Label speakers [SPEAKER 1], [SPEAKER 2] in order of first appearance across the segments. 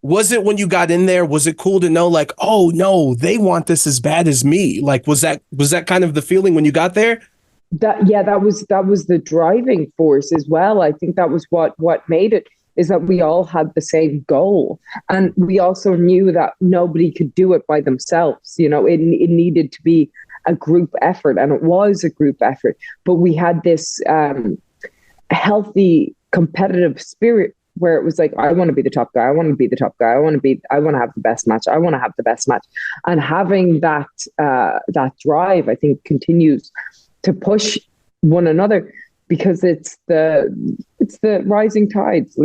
[SPEAKER 1] Was it when you got in there? Was it cool to know like, oh no, they want this as bad as me? Like, was that kind of the feeling when you got there?
[SPEAKER 2] That was the driving force as well. I think that was what made it, is that we all had the same goal, and we also knew that nobody could do it by themselves. It needed to be a group effort, and it was a group effort. But we had this healthy competitive spirit where it was like, I want to be the top guy. I want to be the top guy. I want to have the best match. I want to have the best match. And having that drive, I think, continues to push one another, because it's the rising tides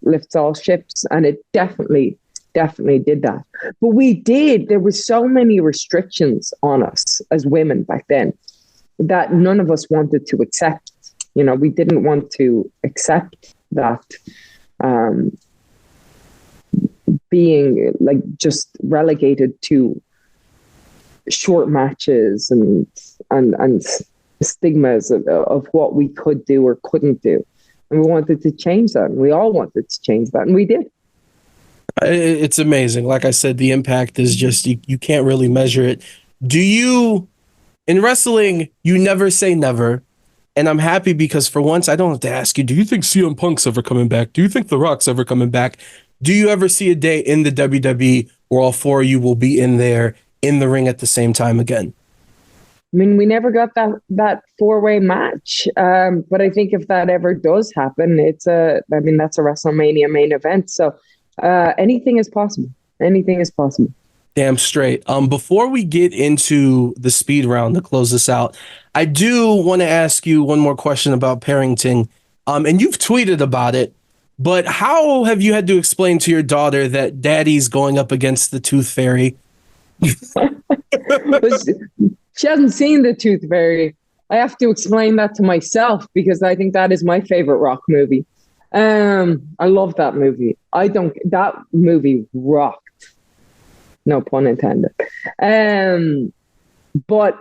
[SPEAKER 2] lifts all ships, and it definitely did that. But there were so many restrictions on us as women back then that none of us wanted to accept. We didn't want to accept that being like just relegated to short matches and stigmas of what we could do or couldn't do. And we wanted to change that. And we all wanted to change that. And we did.
[SPEAKER 1] It's amazing. Like I said, the impact is just, you can't really measure it. In wrestling, you never say never. And I'm happy because for once, I don't have to ask you, do you think CM Punk's ever coming back? Do you think The Rock's ever coming back? Do you ever see a day in the WWE where all four of you will be in there in the ring at the same time again?
[SPEAKER 2] I mean, we never got that four-way match. But I think if that ever does happen, that's a WrestleMania main event. So anything is possible. Anything is possible.
[SPEAKER 1] Damn straight. Before we get into the speed round to close this out, I do want to ask you one more question about parenting. And you've tweeted about it, but how have you had to explain to your daughter that daddy's going up against the Tooth Fairy?
[SPEAKER 2] She hasn't seen the Tooth Fairy. I have to explain that to myself because I think that is my favorite Rock movie. I love that movie. That movie rocked. No pun intended. But